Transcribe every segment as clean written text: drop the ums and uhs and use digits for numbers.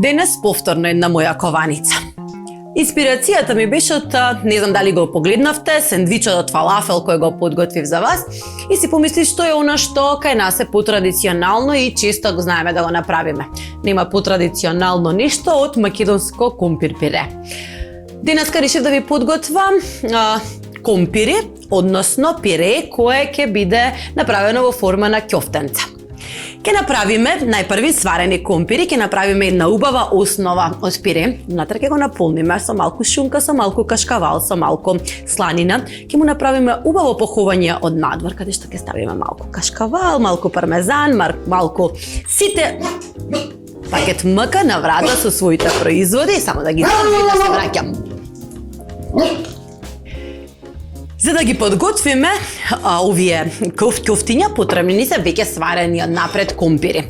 Денес повторно една моја кованица. Инспирацијата ми беше од, не знам дали го погледнавте, сендвичот од фалафел кој го подготвив за вас и си помислив што е она што кај нас е потрадиционално и често го знаеме да го направиме. Нема потрадиционално нешто од македонско компир пире. Денеска решив да ви подготвам компири, односно пире кое ќе биде направено во форма на ќофтенца. Ке направиме најпрви сварени компири, ке направиме една убава основа од пире. Внатре ке го наполниме со малку шунка, со малку кашкавал, со малку сланина. Ке му направиме убаво похување од надвор, каде што ке ставиме малку кашкавал, малку пармезан, малку сите пакет мка на врата со своите производи, само да ги да се враќам. За да ги подготвиме овие ќофтиња, потребни ни се веќе сварени од напред компири.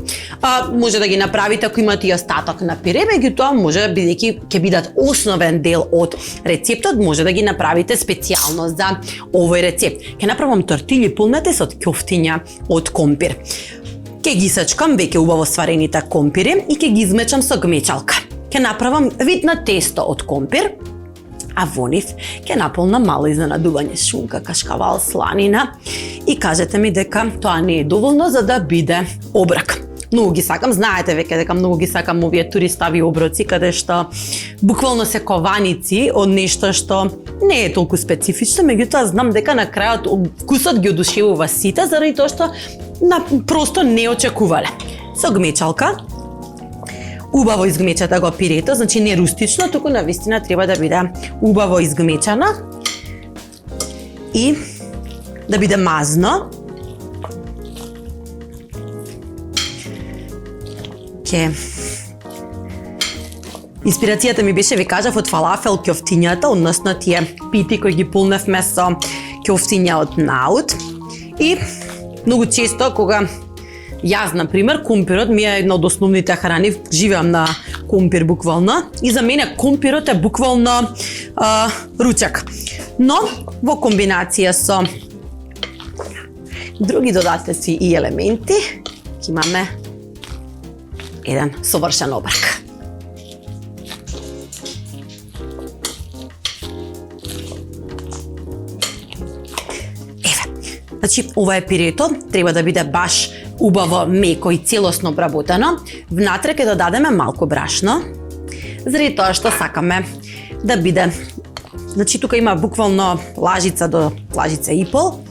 Може да ги направите ако имате и остаток на пире, меѓутоа може бидејќи ќе бидат основен дел од рецептот, може да ги направите специјално за овој рецепт. Ќе направам тортилји пулнати со ќофтиња од компир. Ќе ги сачкам веќе убаво сварените компири и ќе ги измечам со гмечалка. Ќе направам вид на тесто од компир, а во нив ќе наполнам мало изненадување шунка, кашкавал, сланина и кажете ми дека тоа не е доволно за да биде оброк. Многу ги сакам, знаете веќе дека многу ги сакам овие туристави оброци каде што буквално се кованици од нешто што не е толку специфично, меѓутоа знам дека на крајот вкусот ги одушевува сите заради тоа што просто не очекувале. Со гмечалка убаво изгмечата го пирето, значи не рустично, туку навистина треба да биде убаво изгмечана и да биде мазно. Инспирацијата ми беше, ви кажав, од фалафел ќофтињата, односно тие пити кои ги полневме со ќофтиња од наут. И многу често кога јас, например, компирот ми е една од основните храни, живеам на компир буквално и за мене компирот е буквално ручак. Но во комбинација со други додатоци и елементи ќе имаме еден совршен оброк. Значи, ова е пирето, треба да биде баш убаво меко и целосно обработено. Внатре ќе додадеме малку брашно, заради тоа што сакаме да биде. Значи, тука има буквално лажица до лажица и пол.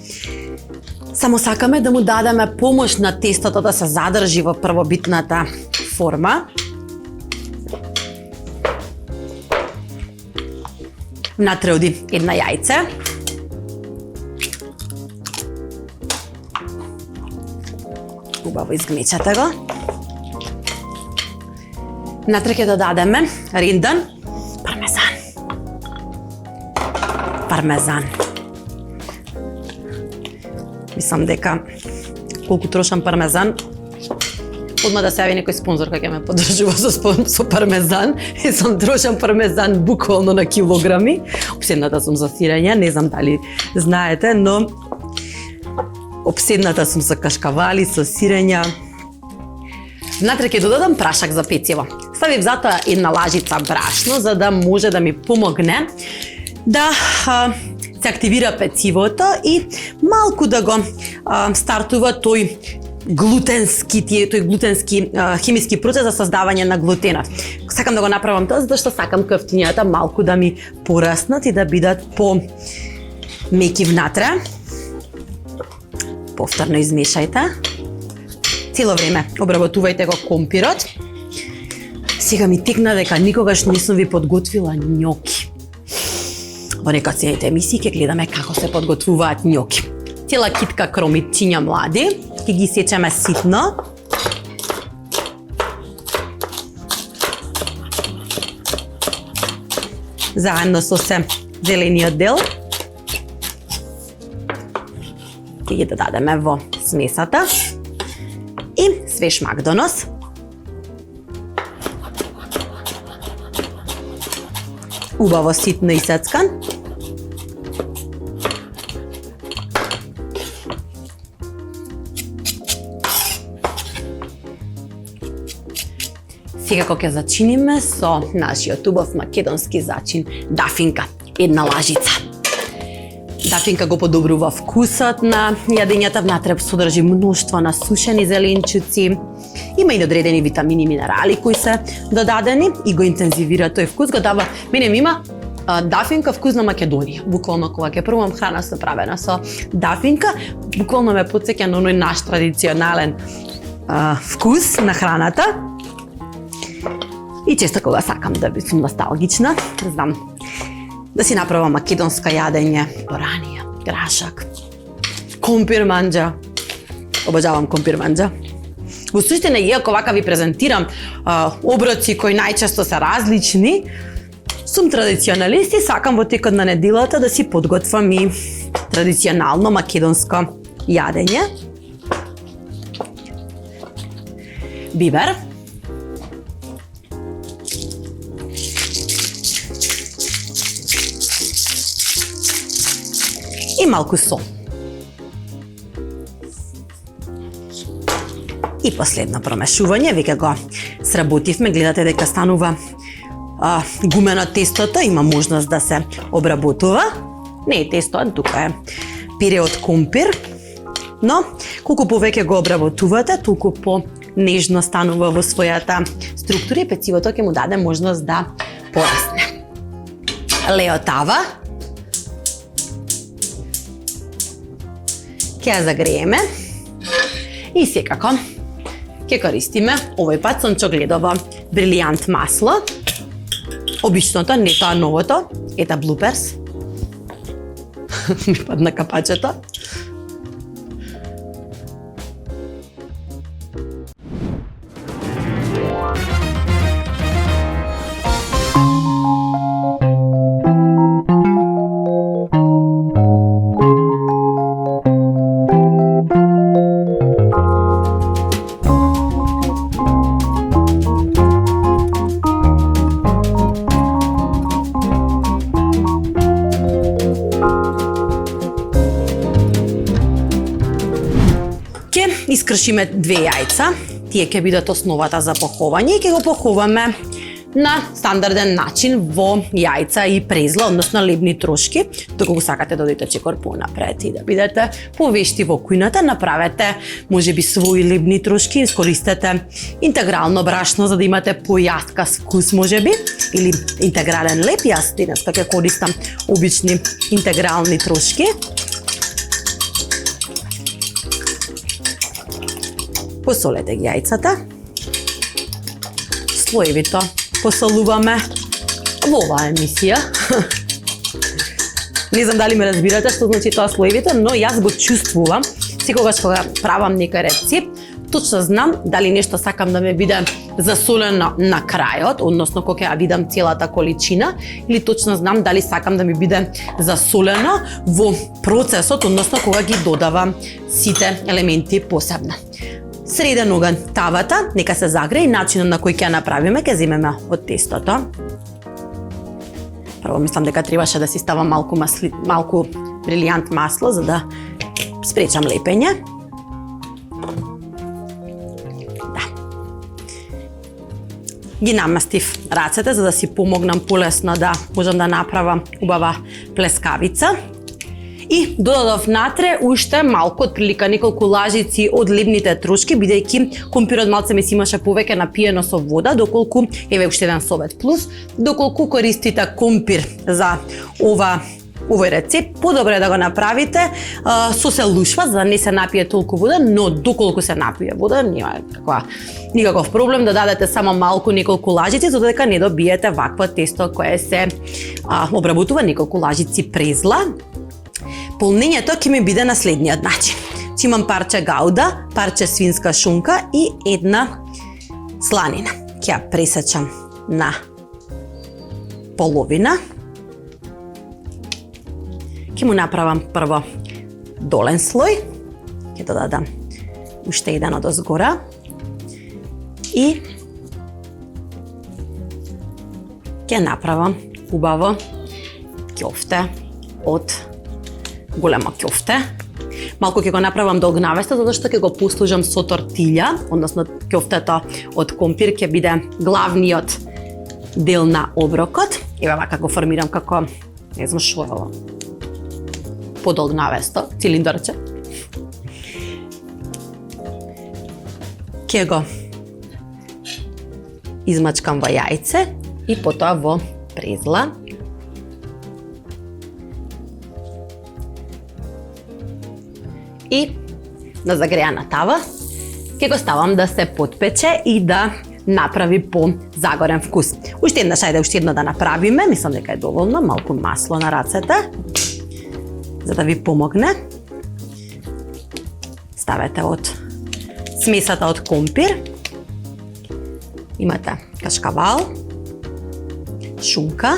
Само сакаме да му дадеме помош на тестото да се задржи во првобитната форма. Внатре оди една јајце. Убаво изгмечате го. Внатре ќе додадеме рендан пармезан. Мислам дека колку трошам пармезан, одма да се јави некој спонзор кој ќе ме поддржува со пармезан. И сам трошам пармезан буквално на килограми. Обседната сум за сирење, не знам дали знаете, но обседната сум со кашкавали, со сирења. Внатре ќе додадам прашак за пецево. Ставив затоа една лажица брашно за да може да ми помогне да се активира пецивото и малку да го стартува тој глутенски хемиски процес за создавање на глутенот. Сакам да го направам тоа затоа што сакам ќофтињата малку да ми пораснат и да бидат по меки внатре. Повторно измешајте. Цело време обработувајте го компирот. Сега ми текна дека никогаш не сум ви подготвила њоки. Во некоја следните емисии ќе гледаме како се подготвуваат њоки. Цела китка кромичиња млади, ќе ги сечеме ситно. Заедно со се зелениот дел. Ќе ги додадеме во смесата и свеж макдонос. Убаво ситно исецкан. Секако ќе зачиниме со нашиот убав македонски зачин дафинка, една лажица. Дафинка го подобрува вкусот на јадењата, внатре содржи мноштво на сушени зеленчуци, има и одредени витамини и минерали кои се додадени и го интензивира тој вкус, го дава, мене ми има дафинка вкус на Македонија. Буквално кога ќе пробувам храна соправена со дафинка, буквално ме потсеќа на оној наш традиционален вкус на храната. И често кога сакам да би сум носталгична, знам да си направам македонска јадење, боранија, грашак, компир манџа. Обожавам компир манџа. Во суштина, иако вака ви презентирам оброци кои најчесто се различни, сум традиционалист и сакам во текот на неделата да си подготвам и традиционално македонско јадење. Бибер. И малку сол. И последно промешување, веќе го сработивме, гледате дека станува гумено тестото, има можност да се обработува. Не е тесто, тука е пире од компир, но колку повеќе го обработувате, толку по-нежно станува во својата структура и пецивото ќе му даде можност да порасне. Леотава. Ќе ја загрееме и секако ќе користиме, овој пат сум чогледово брилијант масло, обичното, не тоа новото, ета блуперс, ми падна капачето. Искршиме 2 јајца, тие ќе бидат основата за поховање и ќе го поховаме на стандарден начин во јајца и презла, односно лебни трошки. Доколку сакате да одите чекор понапред и да бидете повешти во кујната, направете можеби своји лебни трошки, искористете интегрално брашно за да имате појаска вкус можеби, или интегрален леб. Јас денеска ќе користам обични интегрални трошки. Посолете ги јајцата. Слоевито посолуваме во оваа емисија. Не знам дали ме разбирате што значи тоа слоевито, но јас го чувствувам секогаш кога правам некој рецепт, точно знам дали нешто сакам да ме биде засолено на крајот, односно кога ја видам целата количина, или точно знам дали сакам да ми биде засолено во процесот, односно кога ги додавам сите елементи посебно. Среден оган тавата, нека се загрее, начинот на кој ќе направиме, ќе земеме од тестото. Прво мислам дека требаше да си ставам малку брилијант масло за да спречам лепење. Да. Ги намастив рацете за да си помогнам полесно да можам да направам убава плескавица. И додадов натре уште малку, отприлика неколку лажици од лебните трошки, бидејќи компирот малце ми си имаше повеќе напиено со вода, доколку, еве уште еден совет плюс, доколку користите компир за овој рецепт, подобро е да го направите со се лушва, за да не се напие толку вода, но доколку се напие вода, нема никаков проблем да дадете само малку неколку лажици, за дека не добиете вакво тесто кое се обработува неколку лажици презла. Полнењето ќе ми биде на следниот начин. Ќе имам парче гауда, парче свинска шунка и една сланина. Ќе ја пресечам на половина. Ќе му направам прво долен слој. Ќе додадам уште еден од озгора. И ќе направам убаво ќофте од голема ќофте. Малку ќе го направам долг навеста, затоа што ќе го послужам со тортилја, односно ќофтата од компир ќе биде главниот дел на оброкот. Ева вака го формирам како, не знам што е ова, подолг навесто, цилиндарче. Ќе го измачкам во јајце и потоа во презла. И на загреана тава ќе го ставам да се потпече и да направи по-загорен вкус. Уште едно да направиме, мислам дека е доволно, малку масло на рацете, за да ви помогне. Ставете од смесата од компир. Имате кашкавал, шунка,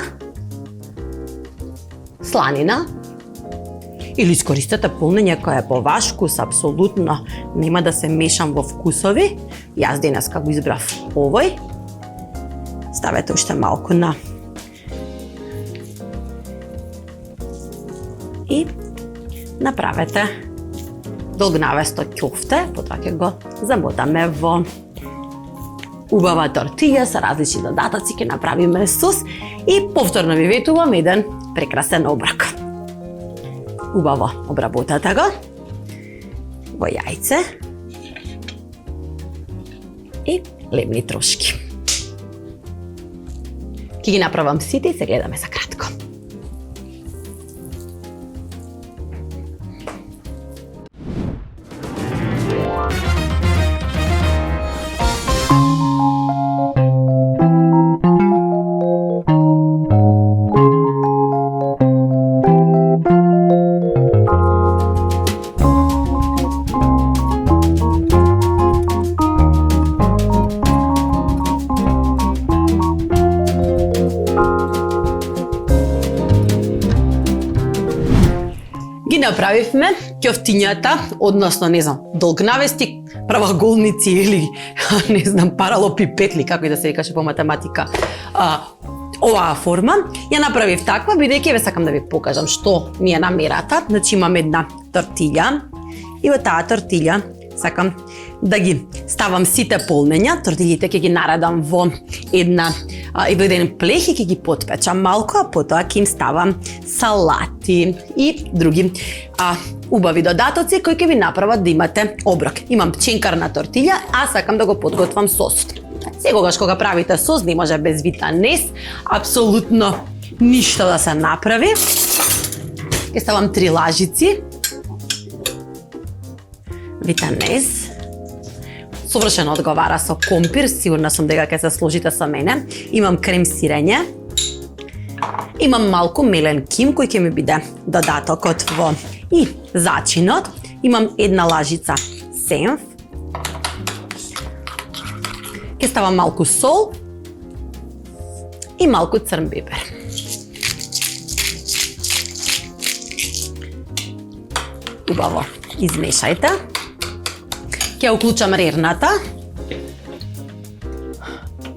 сланина, или искористете полнење кој е по ваш вкус, апсолутно нема да се мешам во вкусови. Јас денеска го избрав овој. Ставете уште малку на и направете долгнавесто ќофте, потоа ќе го замотаме во убава тортилја со различни додатоци, ќе направиме сос и повторно ви ветувам еден прекрасен оброк. Убаво обработете го во јајце и лебни трошки. Ќе ги направам сите и се гледаме за кратко. Направивме ќофтињата, односно, не знам, долгнавести, правоаголници или, не знам, паралопипетли, како и да се викаше по математика, оваа форма. Ја направив таква, бидејќи ве сакам да ви покажам што ми е намерата. Значи имам една тортилја и во таа тортилја сакам да ги ставам сите полнења. Тортилите ќе ги наредам во еден плех и ќе ги потпечам малку, а потоа ќе им ставам салати и други убави додатоци кои ќе ви направат да имате оброк. Имам пченкарна тортилја, а сакам да го подготвам сосот. Секогаш кога правите сос, не може без витанес, апсолутно ништо да се направи. Ќе ставам 3 лажици витанес. Совршено одговара со компир, сигурна сум дека ќе се сложите со мене. Имам крем сирење. Имам малку мелен ким кој ќе ми биде додатокот во и зачинот. Имам една лажица сенф. Ќе ставам малку сол и малку црн бибер. Убаво измешајте. Ќе уклучам рерната.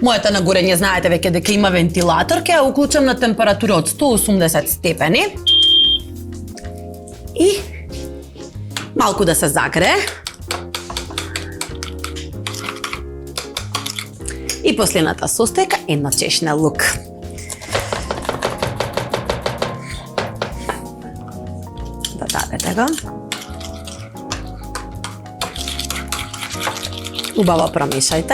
Моето нагорење знаете веќе дека има вентилатор, ќе ја уклучам на температура од 180 степени. И малку да се загрее. И последната состојка една чешна лук. Додадете го. Убаво промешајте.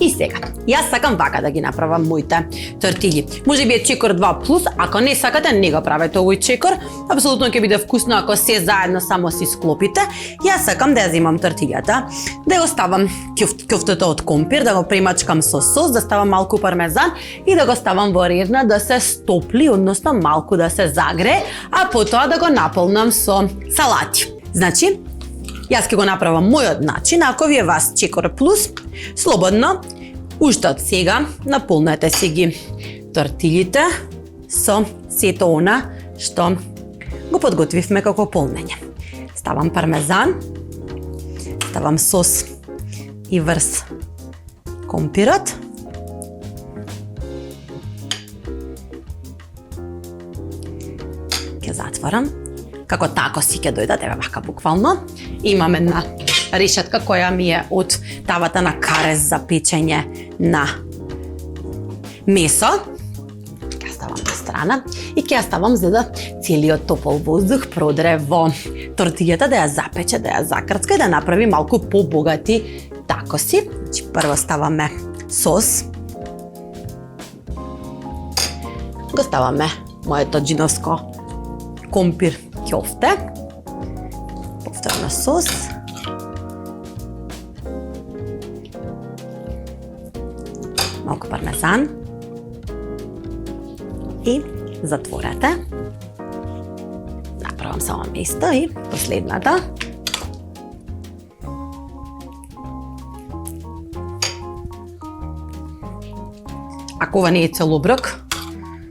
И сега, јас сакам вака да ги направам моите тортилји. Може би е чекор 2+, ако не сакате, не го правете овој чекор. Апсолутно ќе биде вкусно ако се заедно само си склопите. Јас сакам да ја земам тортилјата, да ја оставам ќофтата од компир, да го премачкам со сос, да ставам малку пармезан и да го ставам во рерна да се стопли, односно малку да се загрее, а потоа да го наполнам со салати. Значи, јас ќе го направам мојот начин, ако ви е вас чекор плюс, слободно, уште од сега наполнете си ги тортилите со сето она што го подготвивме како полнење. Ставам пармезан, ставам сос и врз компирот. Ќе затворам како такоси ќе дојдат, еве вака буквално. Имам една решетка која ми е од тавата на карез за печење на месо. Ќе ставам на страна и ќе ја ставам за да целиот топол воздух продре во тортијата, да ја запече, да ја закрцка и да направи малку побогати такоси. Значи, прво ставаме сос. Го ставаме моето џиновско компир ќофте. Повторно сос. Малку пармезан. И затворете. Направам само место и последната. Ако ова не е цел оброк,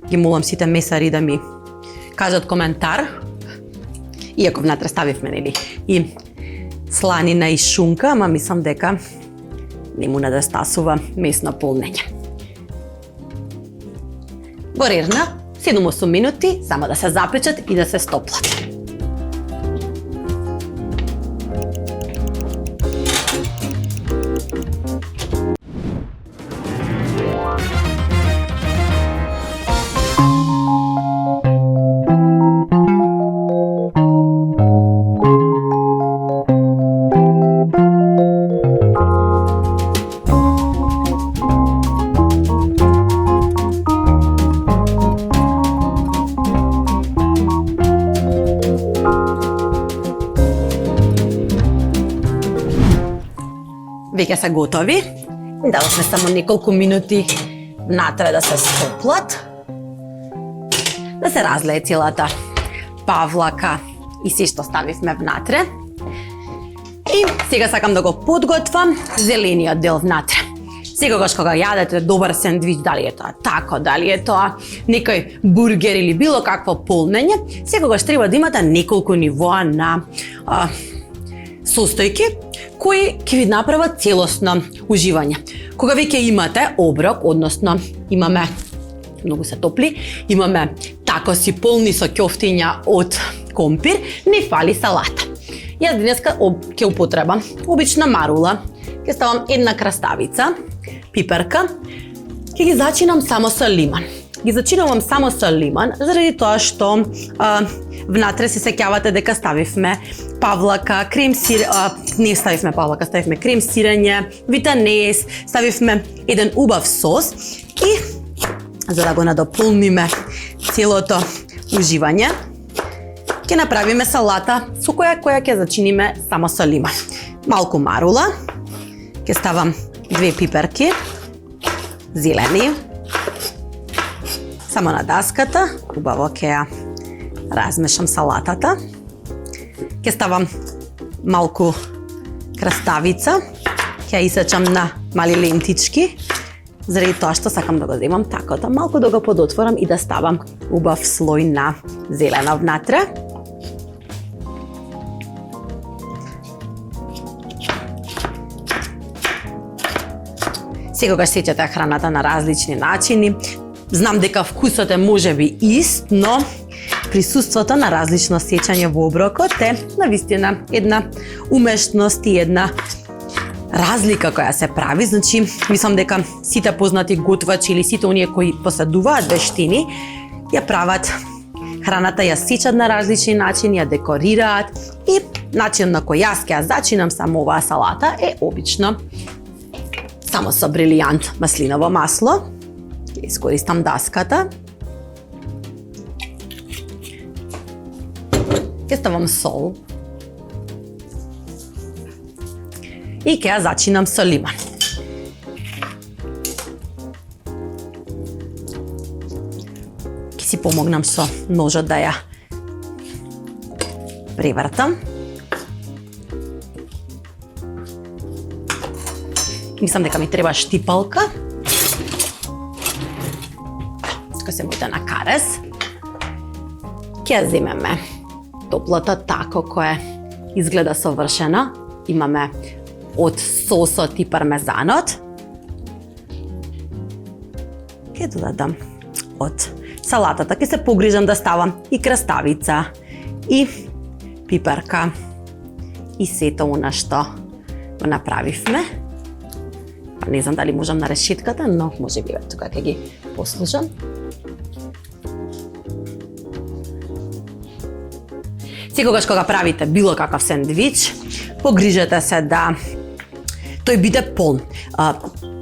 ги молам сите месари да ми кажат коментар. Иако внатре ставивме, нели, и сланина и шунка, ама мислам дека не му недостасува месно полнење. Го рерна 7-8 минути, само да се запечат и да се стоплат. Веќе се готови. Дадовме само неколку минути внатре да се стоплат, да се разлее целата павлака и се што ставивме внатре. И сега сакам да го подготвам зелениот дел внатре. Секогаш кога јадете добар сендвич, дали е тоа тако, дали е тоа некој бургер или било какво полнење, секогаш треба да имате неколку нивоа на состојки кои ќе ви направат целосно уживање. Кога веќе имате оброк, односно имаме, многу се топли, имаме такоси полни со ќофтиња од компир, не фали салата. Јас денеска ќе употребам обична марула, ќе ставам една краставица, пиперка, ќе ги зачинам само со лимон. Ги зачинувам само со лимон, заради тоа што внатре се сеќавате дека ставивме павлака, крем сир, не ставивме павлака, ставивме крем сирење, витанес, ставивме еден убав сос и за да го надополниме целото уживање, ќе направиме салата со која ќе зачиниме само со лимон. Малку марула, ќе ставам 2 пиперки, зелени, само на даската, убаво ќе ја размешам салатата. Ќе ставам малку краставица, ќе ја исечам на мали лентички, заради тоа што сакам да го земам така, малку да го подотворам и да ставам убав слој на зелена внатре. Секогаш сеќате храната на различни начини. Знам дека вкусот е можеби ист, но присуството на различно сеќање во оброкот е навистина една умешност и една разлика која се прави. Значи, мислам дека сите познати готвачи или сите оние кои поседуваат вештини ја прават храната, ја сечат на различни начини, ја декорираат и начин на кој јас ќе ја зачинам само оваа салата е обично само со брилијант маслиново масло. Искористам даската. Ќе ставам сол. И ќе ја зачинам со лимон. Ќе си помогнам со ножот да ја превртам. Мислам дека ми треба штипалка. Кој се моите на карез. Ќе ја земеме топлото тако кое изгледа совршено. Имаме од сосот и пармезанот. Ќе додадам од салатата. Ќе се погрижам да ставам и краставица, и пиперка и сето она што го направивме. Па не знам дали можам на решетката, но може би тука ќе ги послушам. Секогаш кога правите било какав сендвич, погрижете се да тој биде полн.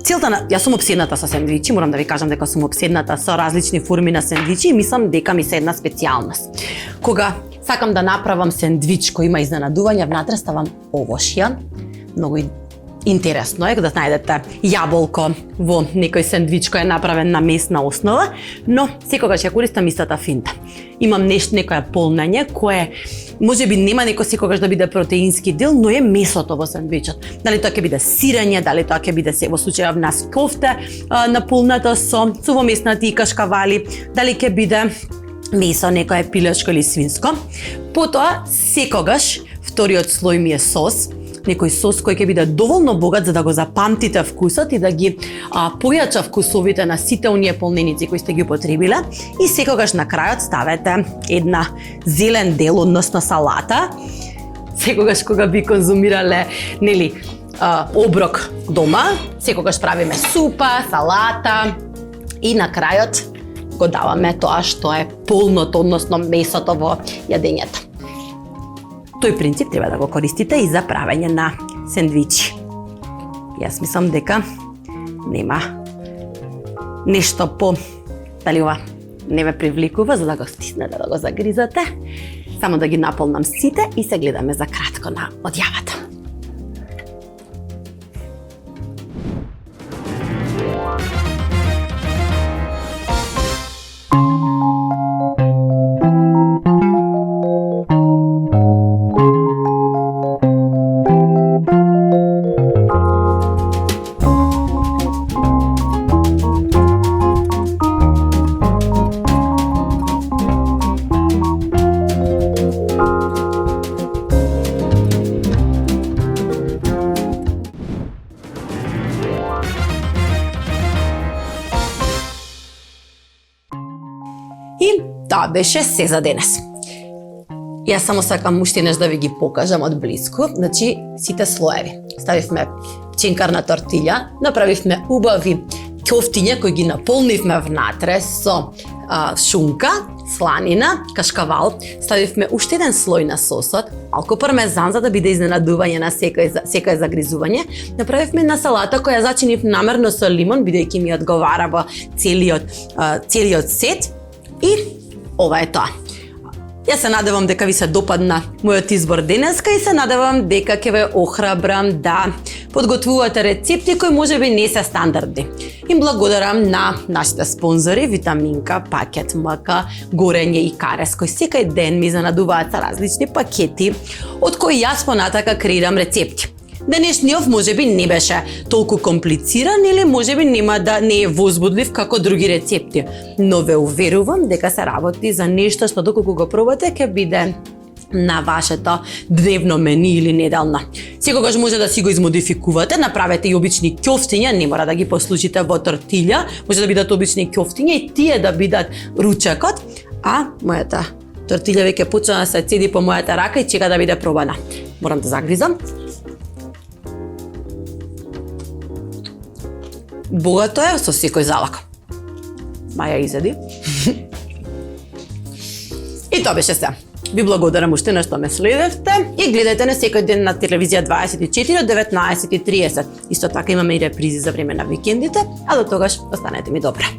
Јас сум обседната со сендвичи, морам да ви кажам дека сум обседната со различни форми на сендвичи и мислам дека ми се една специјалност. Кога сакам да направам сендвич кој има изненадување, внатре ставам овошја. Многу интересно е да најдете јаболко во некој сендвич кој е направен на месна основа, но секогаш ја користам истата финта. Имам некое полнење кое можеби нема некој секогаш да биде протеински дел, но е месото во сендвичот. Дали тоа ќе биде сирење, дали тоа ќе биде во случајов нас кофте наполната со сувомеснати и кашкавали, дали ќе биде месо некое пилешко или свинско. Потоа секогаш вториот слој ми е сос, некој сос кој ќе биде доволно богат за да го запамтите вкусот и да ги појача вкусовите на сите оние полненици кои сте ги употребиле. И секогаш на крајот ставете една зелен дел, односно салата. Секогаш кога би конзумирале, оброк дома, секогаш правиме супа, салата и на крајот го даваме тоа што е полното, односно месото во јадењето. Тој принцип треба да го користите и за правење на сендвичи. Јас мислам дека нема нешто по дали ова не ве привлекува за да го стиснете, да го загризате. Само да ги наполнам сите и се гледаме за кратко на одјавата. И тоа беше се за денес. Јас само сакам уште еднаш да ви ги покажам од блиску. Значи, сите слоеви. Ставивме пченкарна тортилја, направивме убави ќофтиња кои ги наполнивме внатре со шунка, сланина, кашкавал. Ставивме уште еден слој на сосот, малку пармезан за да биде изненадување на секој загризување. Направивме една салата која зачинив намерно со лимон, бидејќи ми одговара во целиот сет. И ова е тоа. Јас се надевам дека ви се допадна мојот избор денеска и се надевам дека ќе ве охрабрам да подготвувате рецепти кои можеби не се стандардни. Им благодарам на нашите спонзори Витаминка, Пакет МК, Горење и Карес, кои секој ден ми занадуваат со различни пакети од кои јас понатака креирам рецепти. Денешниот можеби не беше толку комплициран или можеби нема да не е возбудлив како други рецепти, но ве уверувам дека се работи за нешто што доколку го пробате ќе биде на вашето дневно мени или неделно. Секогаш може да си го измодификувате, направете и обични ќофтиња, не мора да ги послужите во тортилја, може да бидат обични ќофтиња и тие да бидат ручекот, а мојата тортилја веќе почна да се цеди по мојата рака и чека да биде пробана. Морам да загризам. Богато е со секој залак. Маја изеди. И тоа беше се. Ви благодарам уште на што ме следевте и гледате на секој ден на телевизија 24 од 19:30. Исто така имаме и репризи за време на викендите, а до тогаш останете ми добра.